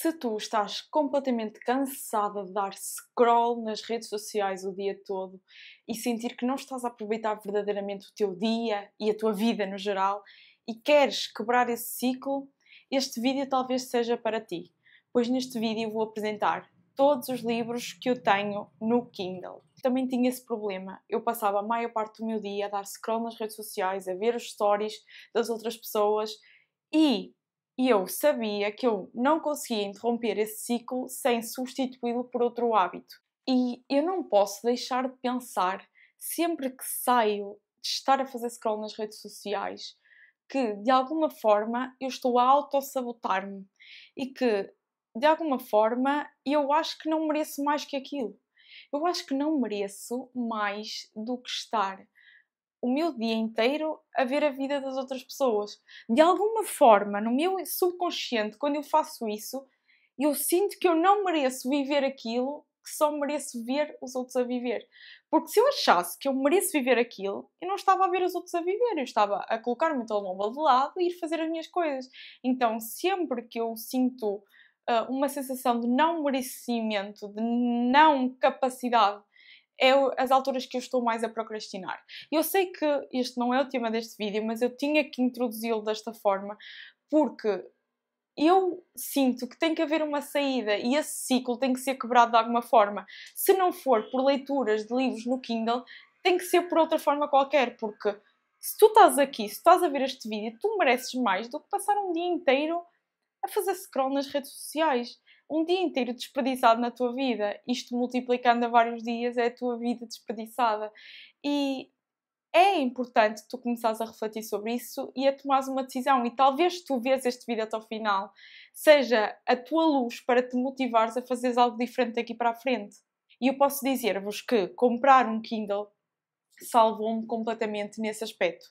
Se tu estás completamente cansada de dar scroll nas redes sociais o dia todo e sentir que não estás a aproveitar verdadeiramente o teu dia e a tua vida no geral e queres quebrar esse ciclo, este vídeo talvez seja para ti, pois neste vídeo vou apresentar todos os livros que eu tenho no Kindle. Também tinha esse problema, eu passava a maior parte do meu dia a dar scroll nas redes sociais, a ver os stories das outras pessoas e eu sabia que eu não conseguia interromper esse ciclo sem substituí-lo por outro hábito. E eu não posso deixar de pensar, sempre que saio de estar a fazer scroll nas redes sociais, que de alguma forma eu estou a autossabotar-me e que de alguma forma eu acho que não mereço mais que aquilo. Eu acho que não mereço mais do que estar o meu dia inteiro a ver a vida das outras pessoas. De alguma forma, no meu subconsciente, quando eu faço isso, eu sinto que eu não mereço viver aquilo, que só mereço ver os outros a viver. Porque se eu achasse que eu mereço viver aquilo, eu não estava a ver os outros a viver, eu estava a colocar o meu telemóvel de lado e ir fazer as minhas coisas. Então, sempre que eu sinto uma sensação de não merecimento, de não capacidade, as alturas que eu estou mais a procrastinar. Eu sei que este não é o tema deste vídeo, mas eu tinha que introduzi-lo desta forma, porque eu sinto que tem que haver uma saída e esse ciclo tem que ser quebrado de alguma forma. Se não for por leituras de livros no Kindle, tem que ser por outra forma qualquer, porque se tu estás aqui, se estás a ver este vídeo, tu mereces mais do que passar um dia inteiro a fazer scroll nas redes sociais. Um dia inteiro desperdiçado na tua vida. Isto multiplicando a vários dias é a tua vida desperdiçada. E é importante tu começares a refletir sobre isso e a tomares uma decisão. E talvez tu vês este vídeo até ao final seja a tua luz para te motivares a fazeres algo diferente daqui para a frente. E eu posso dizer-vos que comprar um Kindle salvou-me completamente nesse aspecto.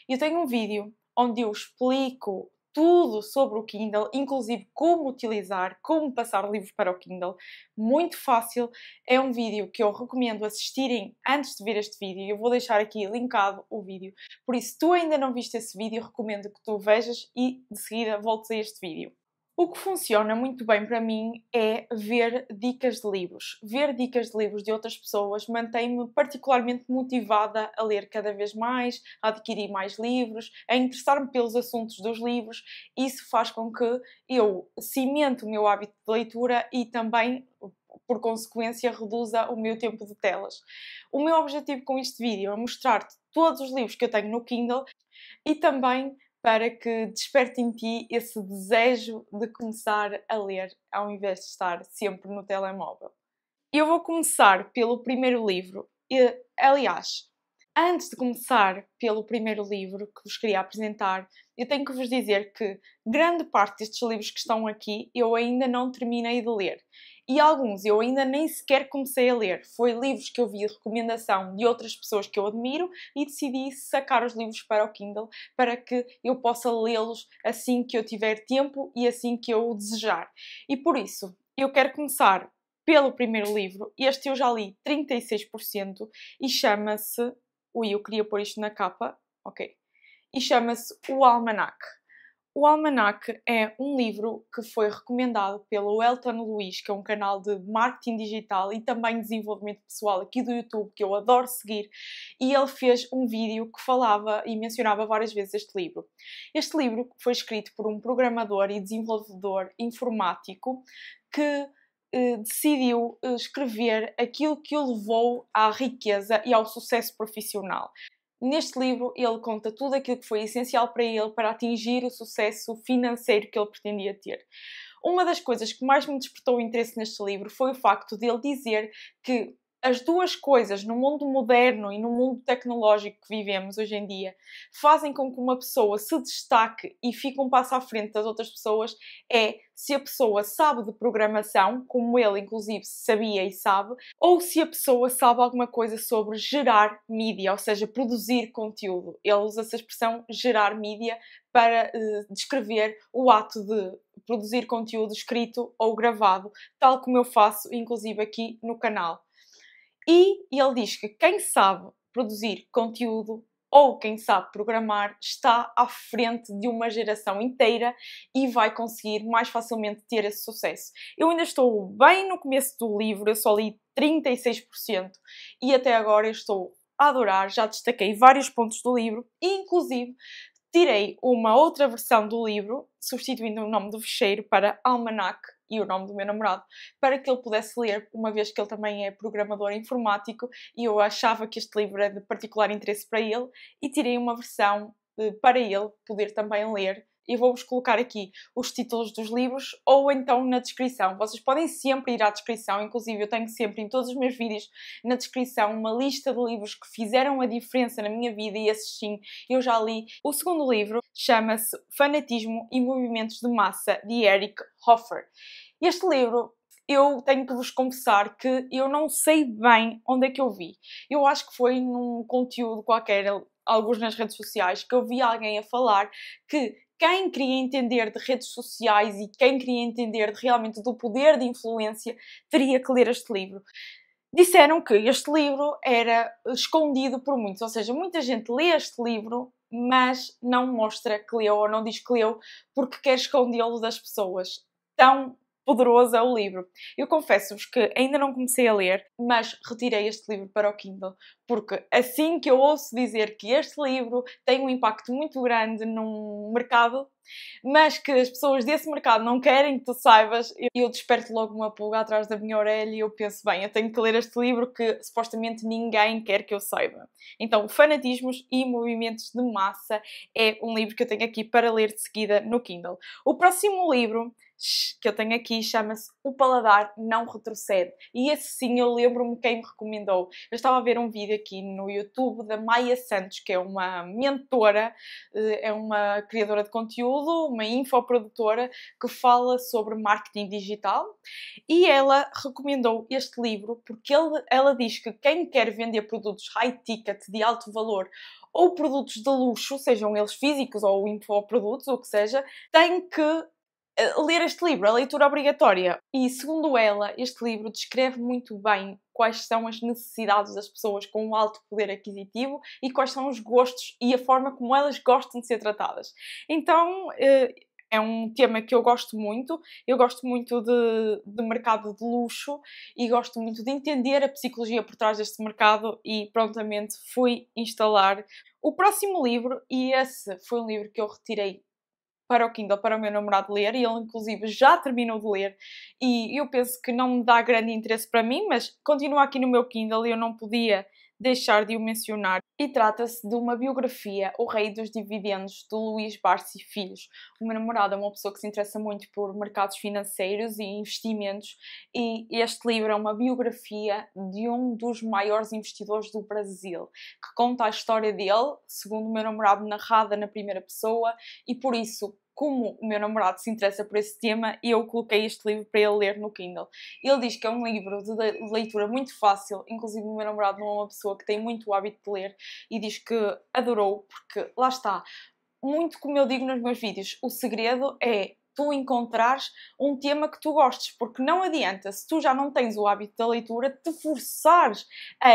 Eu tenho um vídeo onde eu explico tudo sobre o Kindle, inclusive como utilizar, como passar livros para o Kindle. Muito fácil. É um vídeo que eu recomendo assistirem antes de ver este vídeo. Eu vou deixar aqui linkado o vídeo. Por isso, se tu ainda não viste esse vídeo, recomendo que tu vejas e de seguida voltes a este vídeo. O que funciona muito bem para mim é ver dicas de livros. Ver dicas de livros de outras pessoas mantém-me particularmente motivada a ler cada vez mais, a adquirir mais livros, a interessar-me pelos assuntos dos livros. Isso faz com que eu cimente o meu hábito de leitura e também, por consequência, reduza o meu tempo de telas. O meu objetivo com este vídeo é mostrar-te todos os livros que eu tenho no Kindle e também para que desperte em ti esse desejo de começar a ler, ao invés de estar sempre no telemóvel. Eu vou começar pelo primeiro livro. Aliás, antes de começar pelo primeiro livro que vos queria apresentar, eu tenho que vos dizer que grande parte destes livros que estão aqui eu ainda não terminei de ler. E alguns eu ainda nem sequer comecei a ler. Foi livros que eu vi de recomendação de outras pessoas que eu admiro e decidi sacar os livros para o Kindle para que eu possa lê-los assim que eu tiver tempo e assim que eu o desejar. E por isso, eu quero começar pelo primeiro livro. Este eu já li 36% e chama-se... Ui, eu queria pôr isto na capa. Ok. E chama-se O Almanac. O Almanac é um livro que foi recomendado pelo Elton Luís, que é um canal de marketing digital e também desenvolvimento pessoal aqui do YouTube, que eu adoro seguir, e ele fez um vídeo que falava e mencionava várias vezes este livro. Este livro foi escrito por um programador e desenvolvedor informático que decidiu escrever aquilo que o levou à riqueza e ao sucesso profissional. Neste livro, ele conta tudo aquilo que foi essencial para ele para atingir o sucesso financeiro que ele pretendia ter. Uma das coisas que mais me despertou o interesse neste livro foi o facto de ele dizer que as duas coisas no mundo moderno e no mundo tecnológico que vivemos hoje em dia fazem com que uma pessoa se destaque e fique um passo à frente das outras pessoas é se a pessoa sabe de programação, como ele inclusive sabia e sabe, ou se a pessoa sabe alguma coisa sobre gerar mídia, ou seja, produzir conteúdo. Ele usa essa expressão gerar mídia para descrever o ato de produzir conteúdo escrito ou gravado, tal como eu faço inclusive aqui no canal. E ele diz que quem sabe produzir conteúdo ou quem sabe programar, está à frente de uma geração inteira e vai conseguir mais facilmente ter esse sucesso. Eu ainda estou bem no começo do livro, eu só li 36% e até agora eu estou a adorar, já destaquei vários pontos do livro e inclusive tirei uma outra versão do livro, substituindo o nome do fecheiro para Almanac e o nome do meu namorado, para que ele pudesse ler, uma vez que ele também é programador informático e eu achava que este livro era de particular interesse para ele, e tirei uma versão para ele poder também ler. E vou-vos colocar aqui os títulos dos livros ou então na descrição. Vocês podem sempre ir à descrição, inclusive eu tenho sempre em todos os meus vídeos na descrição uma lista de livros que fizeram a diferença na minha vida e esses sim eu já li. O segundo livro chama-se Fanatismo e Movimentos de Massa, de Eric Hoffer. Este livro, eu tenho que vos confessar que eu não sei bem onde é que eu vi. Eu acho que foi num conteúdo qualquer, alguns nas redes sociais, que eu vi alguém a falar que quem queria entender de redes sociais e quem queria entender realmente do poder de influência teria que ler este livro. Disseram que este livro era escondido por muitos, ou seja, muita gente lê este livro, mas não mostra que leu ou não diz que leu porque quer escondê-lo das pessoas. Tão poderoso é o livro. Eu confesso-vos que ainda não comecei a ler, mas retirei este livro para o Kindle, porque assim que eu ouço dizer que este livro tem um impacto muito grande num mercado, mas que as pessoas desse mercado não querem que tu saibas, eu desperto logo uma pulga atrás da minha orelha e eu penso, bem, eu tenho que ler este livro que supostamente ninguém quer que eu saiba. Então, Fanatismos e Movimentos de Massa é um livro que eu tenho aqui para ler de seguida no Kindle. O próximo livro que eu tenho aqui chama-se O Paladar Não Retrocede. E esse sim eu lembro-me quem me recomendou. Eu estava a ver um vídeo aqui no YouTube da Maia Santos, que é uma mentora, é uma criadora de conteúdo, uma infoprodutora que fala sobre marketing digital e ela recomendou este livro porque ela diz que quem quer vender produtos high ticket de alto valor ou produtos de luxo, sejam eles físicos ou infoprodutos, ou o que seja, tem que ler este livro, a leitura obrigatória. E, segundo ela, este livro descreve muito bem quais são as necessidades das pessoas com um alto poder aquisitivo e quais são os gostos e a forma como elas gostam de ser tratadas. Então, é um tema que eu gosto muito. Eu gosto muito de mercado de luxo e gosto muito de entender a psicologia por trás deste mercado e prontamente fui instalar o próximo livro, e esse foi um livro que eu retirei para o Kindle, para o meu namorado ler, e ele inclusive já terminou de ler, e eu penso que não me dá grande interesse para mim, mas continua aqui no meu Kindle e eu não podia deixar de o mencionar. E trata-se de uma biografia, O Rei dos Dividendos, de Luís Barsi Filhos. O meu namorado é uma pessoa que se interessa muito por mercados financeiros e investimentos, e este livro é uma biografia de um dos maiores investidores do Brasil, que conta a história dele, segundo o meu namorado, narrada na primeira pessoa, e por isso, como o meu namorado se interessa por esse tema, eu coloquei este livro para ele ler no Kindle. Ele diz que é um livro de leitura muito fácil, inclusive o meu namorado não é uma pessoa que tem muito hábito de ler, e diz que adorou, porque lá está, muito como eu digo nos meus vídeos, o segredo é tu encontrares um tema que tu gostes, porque não adianta, se tu já não tens o hábito da leitura, te forçares a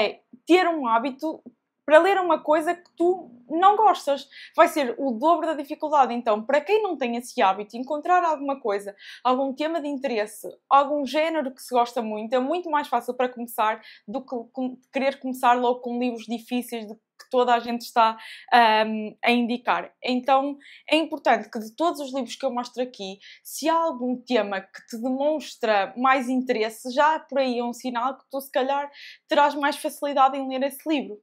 ter um hábito para ler uma coisa que tu não gostas. Vai ser o dobro da dificuldade. Então, para quem não tem esse hábito, encontrar alguma coisa, algum tema de interesse, algum género que se gosta muito, é muito mais fácil para começar do que querer começar logo com livros difíceis de que toda a gente está a indicar. Então, é importante que de todos os livros que eu mostro aqui, se há algum tema que te demonstra mais interesse, já por aí é um sinal que tu, se calhar, terás mais facilidade em ler esse livro.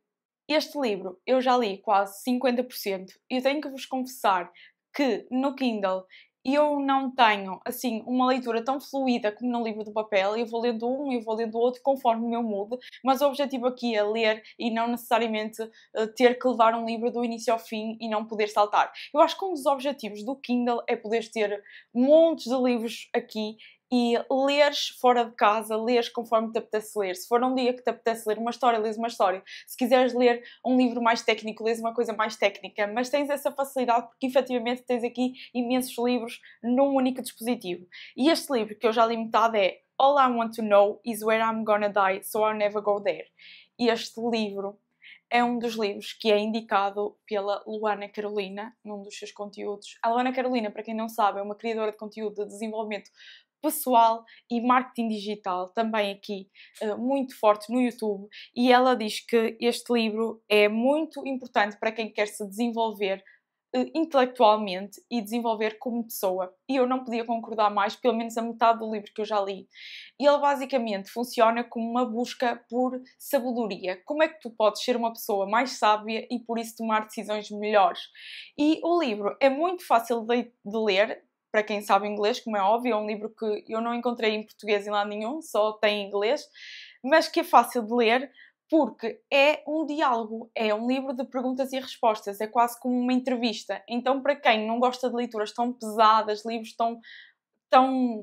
Este livro eu já li quase 50% e eu tenho que vos confessar que no Kindle eu não tenho, assim, uma leitura tão fluida como no livro do papel. Eu vou lendo um e vou lendo o outro conforme o meu mood, mas o objetivo aqui é ler e não necessariamente ter que levar um livro do início ao fim e não poder saltar. Eu acho que um dos objetivos do Kindle é poderes ter montes de livros aqui e leres fora de casa, leres conforme te apetece ler. Se for um dia que te apetece ler uma história, lês uma história. Se quiseres ler um livro mais técnico, lês uma coisa mais técnica. Mas tens essa facilidade porque efetivamente tens aqui imensos livros num único dispositivo. E este livro, que eu já li metade, é All I Want to Know is Where I'm Gonna Die, So I'll Never Go There. E este livro é um dos livros que é indicado pela Luana Carolina, num dos seus conteúdos. A Luana Carolina, para quem não sabe, é uma criadora de conteúdo de desenvolvimento pessoal e marketing digital, também aqui muito forte no YouTube, e ela diz que este livro é muito importante para quem quer se desenvolver intelectualmente e desenvolver como pessoa. E eu não podia concordar mais, pelo menos a metade do livro que eu já li. E ele basicamente funciona como uma busca por sabedoria. Como é que tu podes ser uma pessoa mais sábia e por isso tomar decisões melhores? E o livro é muito fácil de ler, para quem sabe inglês, como é óbvio, é um livro que eu não encontrei em português em lado nenhum, só tem em inglês, mas que é fácil de ler porque é um diálogo, é um livro de perguntas e respostas, é quase como uma entrevista. Então, para quem não gosta de leituras tão pesadas, livros tão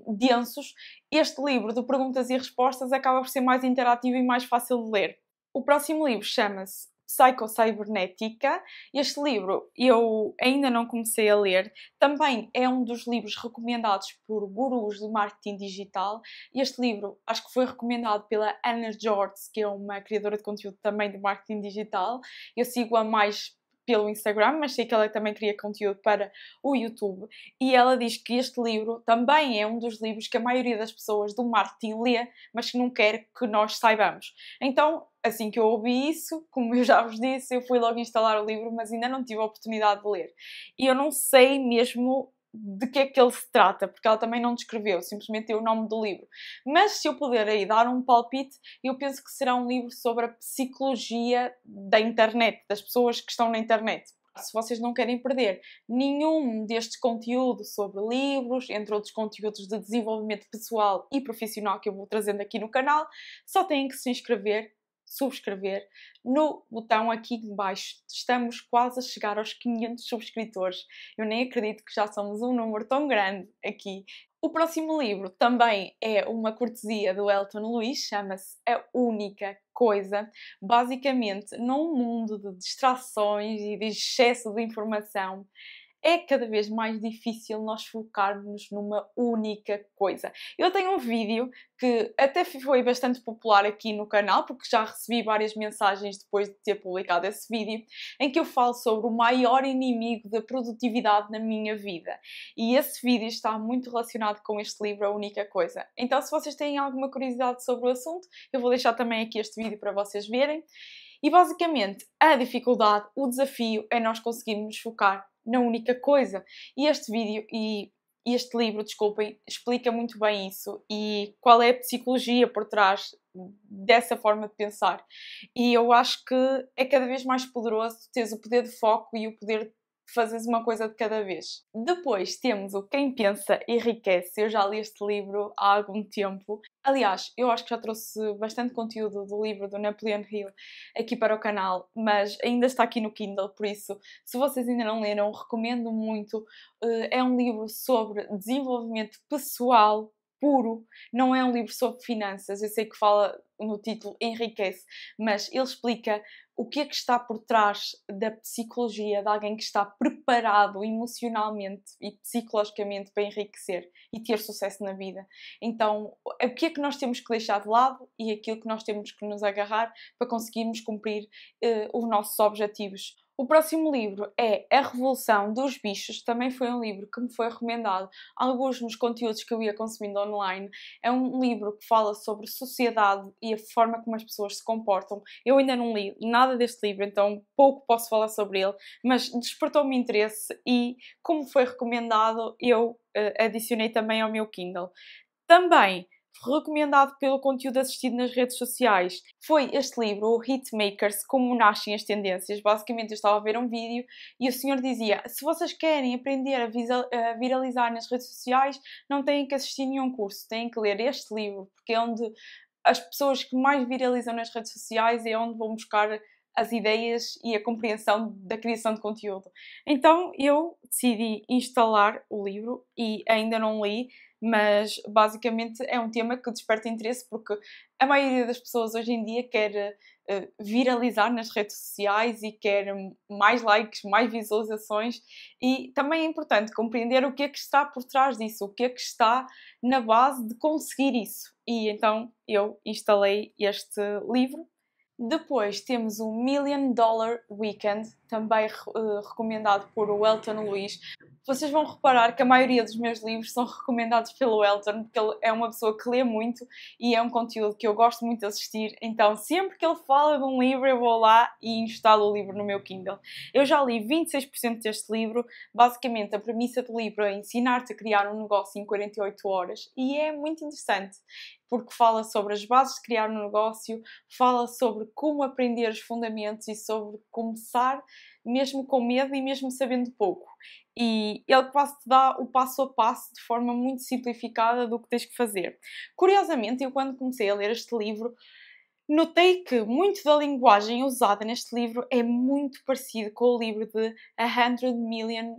densos, este livro de perguntas e respostas acaba por ser mais interativo e mais fácil de ler. O próximo livro chama-se Psicocibernética. Este livro eu ainda não comecei a ler. Também é um dos livros recomendados por gurus do marketing digital. Este livro acho que foi recomendado pela Anna George, que é uma criadora de conteúdo também de marketing digital. Eu sigo-a mais pelo Instagram, mas sei que ela também cria conteúdo para o YouTube. E ela diz que este livro também é um dos livros que a maioria das pessoas do marketing lê, mas que não quer que nós saibamos. Então, assim que eu ouvi isso, como eu já vos disse, eu fui logo instalar o livro, mas ainda não tive a oportunidade de ler. E eu não sei mesmo de que é que ele se trata, porque ela também não descreveu, simplesmente deu o nome do livro. Mas se eu puder aí dar um palpite, eu penso que será um livro sobre a psicologia da internet, das pessoas que estão na internet. Se vocês não querem perder nenhum destes conteúdos sobre livros, entre outros conteúdos de desenvolvimento pessoal e profissional que eu vou trazendo aqui no canal, só têm que se inscrever, subscrever no botão aqui de baixo. Estamos quase a chegar aos 500 subscritores. Eu nem acredito que já somos um número tão grande aqui. O próximo livro também é uma cortesia do Elton Luís, chama-se A Única Coisa. Basicamente, num mundo de distrações e de excesso de informação, é cada vez mais difícil nós focarmos numa única coisa. Eu tenho um vídeo que até foi bastante popular aqui no canal, porque já recebi várias mensagens depois de ter publicado esse vídeo, em que eu falo sobre o maior inimigo da produtividade na minha vida. E esse vídeo está muito relacionado com este livro, A Única Coisa. Então, se vocês têm alguma curiosidade sobre o assunto, eu vou deixar também aqui este vídeo para vocês verem. E basicamente, a dificuldade, o desafio é nós conseguirmos nos focar na única coisa. E este vídeo e este livro, desculpem, explica muito bem isso e qual é a psicologia por trás dessa forma de pensar. E eu acho que é cada vez mais poderoso teres o poder de foco e o poder de fazeres uma coisa de cada vez. Depois temos o Quem Pensa Enriquece. Eu já li este livro há algum tempo. Aliás, eu acho que já trouxe bastante conteúdo do livro do Napoleon Hill aqui para o canal, mas ainda está aqui no Kindle, por isso, se vocês ainda não leram, recomendo muito. É um livro sobre desenvolvimento pessoal puro, não é um livro sobre finanças. Eu sei que fala no título Enriquece, mas ele explica o que é que está por trás da psicologia de alguém que está preparado emocionalmente e psicologicamente para enriquecer e ter sucesso na vida. Então, o que é que nós temos que deixar de lado e aquilo que nós temos que nos agarrar para conseguirmos cumprir os nossos objetivos. O próximo livro é A Revolução dos Bichos. Também foi um livro que me foi recomendado alguns nos conteúdos que eu ia consumindo online. É um livro que fala sobre sociedade e a forma como as pessoas se comportam. Eu ainda não li nada deste livro, então pouco posso falar sobre ele, mas despertou-me interesse e, como foi recomendado, eu adicionei também ao meu Kindle. Também recomendado pelo conteúdo assistido nas redes sociais foi este livro, o Hitmakers, Como Nascem as Tendências. Basicamente eu estava a ver um vídeo e o senhor dizia: se vocês querem aprender a viralizar nas redes sociais, não têm que assistir nenhum curso, têm que ler este livro, porque é onde as pessoas que mais viralizam nas redes sociais é onde vão buscar as ideias e a compreensão da criação de conteúdo. Então eu decidi instalar o livro e ainda não li, mas basicamente é um tema que desperta interesse porque a maioria das pessoas hoje em dia quer viralizar nas redes sociais e quer mais likes, mais visualizações, e também é importante compreender o que é que está por trás disso, o que é que está na base de conseguir isso. E então eu instalei este livro Depois temos o Million Dollar Weekend, também recomendado por o Elton Luís. Vocês vão reparar que a maioria dos meus livros são recomendados pelo Elton, porque ele é uma pessoa que lê muito e é um conteúdo que eu gosto muito de assistir. Então, sempre que ele fala de um livro, eu vou lá e instalo o livro no meu Kindle. Eu já li 26% deste livro. Basicamente, a premissa do livro é ensinar-te a criar um negócio em 48 horas e é muito interessante, porque fala sobre as bases de criar um negócio, fala sobre como aprender os fundamentos e sobre começar mesmo com medo e mesmo sabendo pouco. E ele quase te dá o passo a passo de forma muito simplificada do que tens que fazer. Curiosamente, eu quando comecei a ler este livro, notei que muito da linguagem usada neste livro é muito parecido com o livro de 100 Million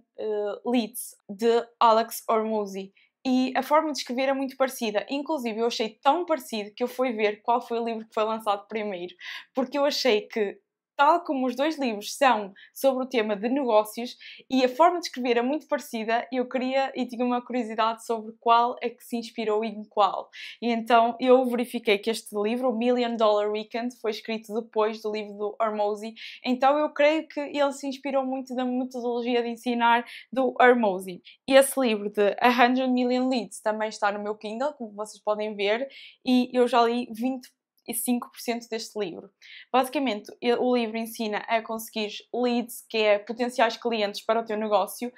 Leads, de Alex Hormozi. E a forma de escrever é muito parecida. Inclusive, eu achei tão parecido que eu fui ver qual foi o livro que foi lançado primeiro. Porque eu achei que, tal como os dois livros são sobre o tema de negócios e a forma de escrever é muito parecida, eu queria e tinha uma curiosidade sobre qual é que se inspirou em qual. E então eu verifiquei que este livro, o Million Dollar Weekend, foi escrito depois do livro do Hormozi. Então eu creio que ele se inspirou muito da metodologia de ensinar do Hormozi. E esse livro de 100 Million Leads também está no meu Kindle, como vocês podem ver, e eu já li 25% deste livro. Basicamente, o livro ensina a conseguir leads, que é potenciais clientes para o teu negócio.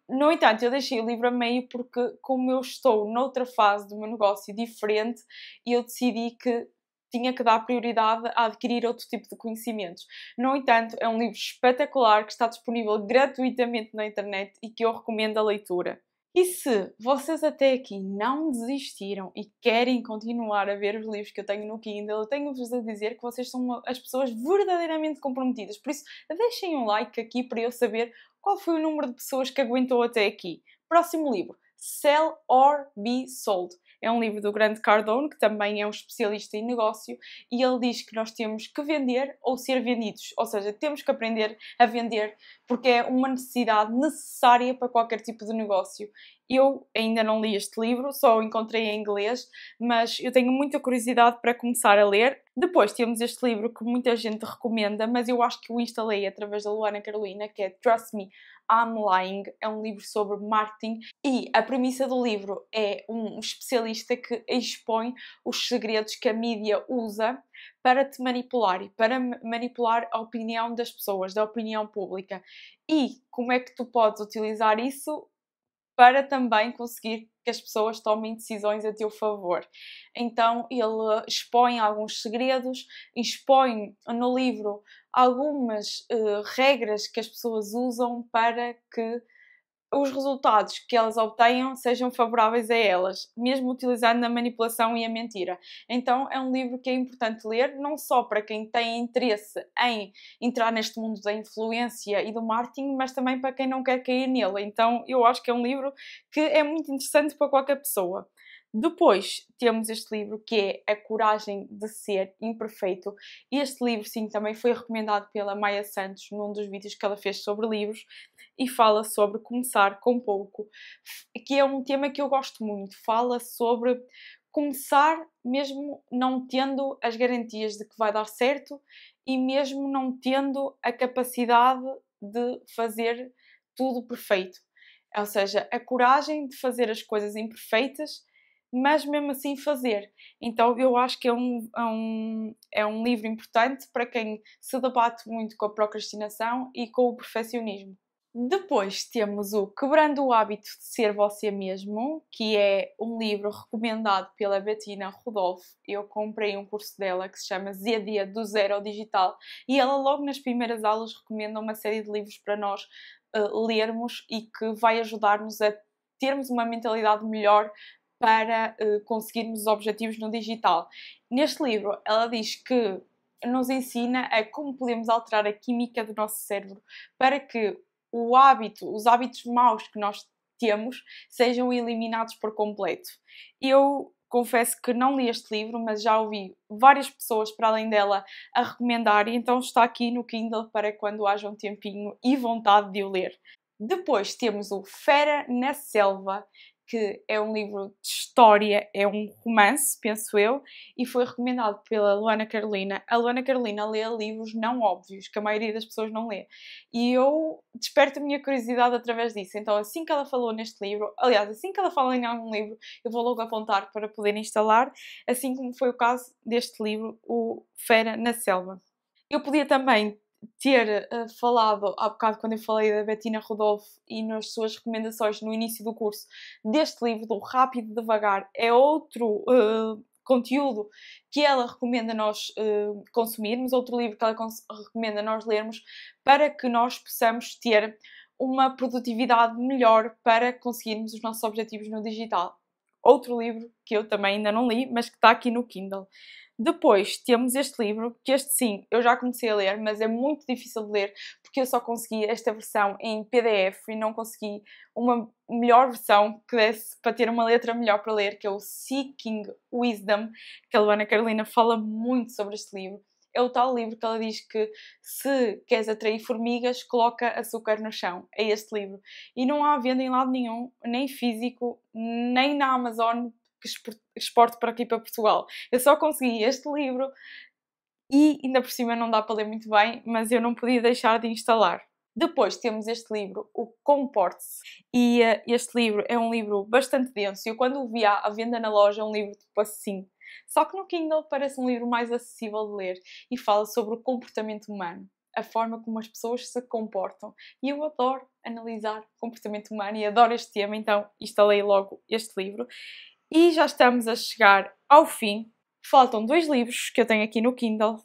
No entanto, eu deixei o livro a meio porque, como eu estou noutra fase do meu negócio diferente, eu decidi que tinha que dar prioridade a adquirir outro tipo de conhecimentos. No entanto, é um livro espetacular que está disponível gratuitamente na internet e que eu recomendo a leitura. E se vocês até aqui não desistiram e querem continuar a ver os livros que eu tenho no Kindle, eu tenho-vos a dizer que vocês são as pessoas verdadeiramente comprometidas. Por isso, deixem um like aqui para eu saber qual foi o número de pessoas que aguentou até aqui. Próximo livro, Sell or Be Sold. É um livro do Grant Cardone, que também é um especialista em negócio, e ele diz que nós temos que vender ou ser vendidos. Ou seja, temos que aprender a vender porque é uma necessidade necessária para qualquer tipo de negócio. Eu ainda não li este livro, só o encontrei em inglês, mas eu tenho muita curiosidade para começar a ler. Depois temos este livro que muita gente recomenda, mas eu acho que o instalei através da Luana Carolina, que é Trust Me, I'm Lying. É um livro sobre marketing e a premissa do livro é um especialista que expõe os segredos que a mídia usa para te manipular e para manipular a opinião das pessoas, da opinião pública. E como é que tu podes utilizar isso para também conseguir que as pessoas tomem decisões a teu favor. Então ele expõe alguns segredos, expõe no livro algumas regras que as pessoas usam para que os resultados que elas obtenham sejam favoráveis a elas, mesmo utilizando a manipulação e a mentira. Então é um livro que é importante ler, não só para quem tem interesse em entrar neste mundo da influência e do marketing, mas também para quem não quer cair nele. Então eu acho que é um livro que é muito interessante para qualquer pessoa. Depois temos este livro que é A Coragem de Ser Imperfeito. Este livro, sim, também foi recomendado pela Maia Santos num dos vídeos que ela fez sobre livros e fala sobre começar com pouco, que é um tema que eu gosto muito. Fala sobre começar mesmo não tendo as garantias de que vai dar certo e mesmo não tendo a capacidade de fazer tudo perfeito. Ou seja, a coragem de fazer as coisas imperfeitas, mas mesmo assim fazer. Então eu acho que é um livro importante para quem se debate muito com a procrastinação e com o perfeccionismo. Depois temos o Quebrando o Hábito de Ser Você Mesmo, que é um livro recomendado pela Bettina Rodolfo. Eu comprei um curso dela que se chama ZD do Zero ao Digital e ela logo nas primeiras aulas recomenda uma série de livros para nós lermos e que vai ajudar-nos a termos uma mentalidade melhor para conseguirmos os objetivos no digital. Neste livro ela diz que nos ensina a como podemos alterar a química do nosso cérebro para que os hábitos maus que nós temos sejam eliminados por completo. Eu confesso que não li este livro, mas já ouvi várias pessoas para além dela a recomendar, e então está aqui no Kindle para quando haja um tempinho e vontade de o ler. Depois temos o Fera na Selva, que é um livro de história, é um romance, penso eu, e foi recomendado pela Luana Carolina. A Luana Carolina lê livros não óbvios, que a maioria das pessoas não lê. E eu desperto a minha curiosidade através disso. Então, assim que ela falou neste livro, aliás, assim que ela fala em algum livro, eu vou logo apontar para poder instalar, assim como foi o caso deste livro, O Fera na Selva. Eu podia também ter falado há bocado, quando eu falei da Bettina Rodolfo e nas suas recomendações no início do curso, deste livro, do Rápido e Devagar. É outro conteúdo que ela recomenda nós consumirmos, outro livro que ela recomenda nós lermos, para que nós possamos ter uma produtividade melhor para conseguirmos os nossos objetivos no digital. Outro livro que eu também ainda não li, mas que está aqui no Kindle. Depois temos este livro, que este sim, eu já comecei a ler, mas é muito difícil de ler, porque eu só consegui esta versão em PDF e não consegui uma melhor versão que desse para ter uma letra melhor para ler, que é o Seeking Wisdom, que a Luana Carolina fala muito sobre este livro. É o tal livro que ela diz que se queres atrair formigas, coloca açúcar no chão. É este livro. E não há venda em lado nenhum, nem físico, nem na Amazon, que exporto para aqui para Portugal. Eu só consegui este livro e ainda por cima não dá para ler muito bem, mas eu não podia deixar de instalar. Depois temos este livro, o Comporte-se, e este livro é um livro bastante denso. Eu quando o vi à venda na loja é um livro tipo assim. Só que no Kindle parece um livro mais acessível de ler e fala sobre o comportamento humano, a forma como as pessoas se comportam. E eu adoro analisar o comportamento humano e adoro este tema, então instalei logo este livro. E já estamos a chegar ao fim. Faltam 2 livros que eu tenho aqui no Kindle.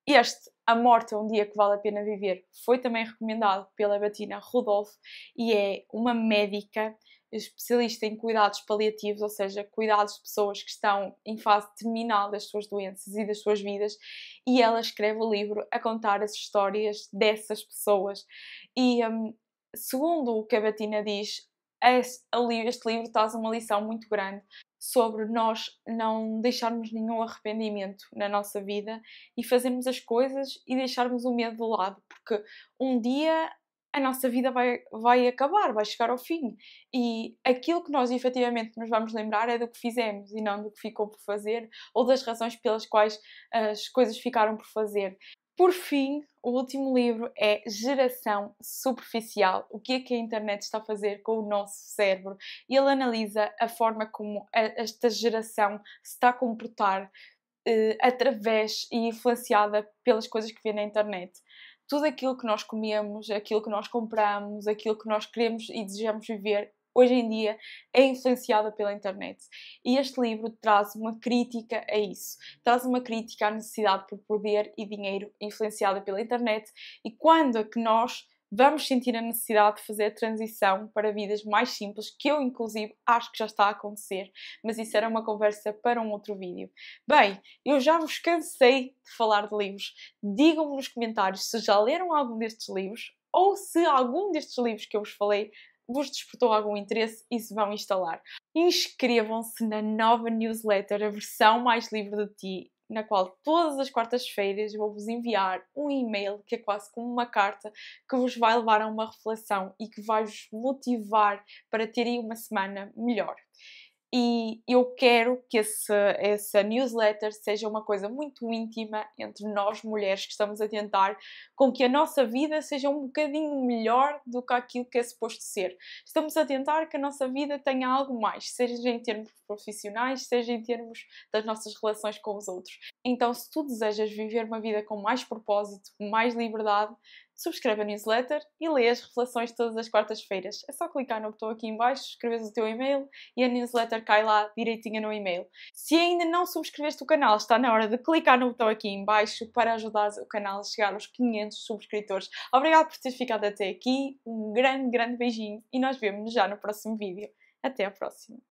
Este, A Morte é um Dia que Vale a Pena Viver, foi também recomendado pela Bettina Rodolfo e é uma médica especialista em cuidados paliativos, ou seja, cuidados de pessoas que estão em fase terminal das suas doenças e das suas vidas, e ela escreve o livro a contar as histórias dessas pessoas. E segundo o que a Bettina diz, este livro traz uma lição muito grande sobre nós não deixarmos nenhum arrependimento na nossa vida e fazermos as coisas e deixarmos o medo de lado, porque um dia a nossa vida vai acabar, vai chegar ao fim e aquilo que nós efetivamente nos vamos lembrar é do que fizemos e não do que ficou por fazer ou das razões pelas quais as coisas ficaram por fazer. Por fim, o último livro é Geração Superficial. O que a internet está a fazer com o nosso cérebro? E ele analisa a forma como esta geração se está a comportar através e influenciada pelas coisas que vê na internet. Tudo aquilo que nós comemos, aquilo que nós compramos, aquilo que nós queremos e desejamos viver, hoje em dia é influenciada pela internet. E este livro traz uma crítica a isso. Traz uma crítica à necessidade por poder e dinheiro influenciada pela internet e quando é que nós vamos sentir a necessidade de fazer a transição para vidas mais simples, que eu inclusive acho que já está a acontecer, mas isso era uma conversa para um outro vídeo. Bem, eu já vos cansei de falar de livros. Digam-me nos comentários se já leram algum destes livros ou se algum destes livros que eu vos falei vos despertou algum interesse e se vão instalar. Inscrevam-se na nova newsletter, a versão mais livre de ti, na qual todas as quartas-feiras vou-vos enviar um e-mail que é quase como uma carta que vos vai levar a uma reflexão e que vai-vos motivar para terem uma semana melhor. E eu quero que essa newsletter seja uma coisa muito íntima entre nós mulheres que estamos a tentar com que a nossa vida seja um bocadinho melhor do que aquilo que é suposto ser. Estamos a tentar que a nossa vida tenha algo mais, seja em termos profissionais, seja em termos das nossas relações com os outros. Então, se tu desejas viver uma vida com mais propósito, com mais liberdade, subscreve a newsletter e lê as reflexões todas as quartas-feiras. É só clicar no botão aqui em baixo, escreves o teu e-mail e a newsletter cai lá direitinha no e-mail. Se ainda não subscreveste o canal, está na hora de clicar no botão aqui em baixo para ajudar o canal a chegar aos 500 subscritores. Obrigado por teres ficado até aqui, um grande beijinho e nós vemos já no próximo vídeo. Até à próxima!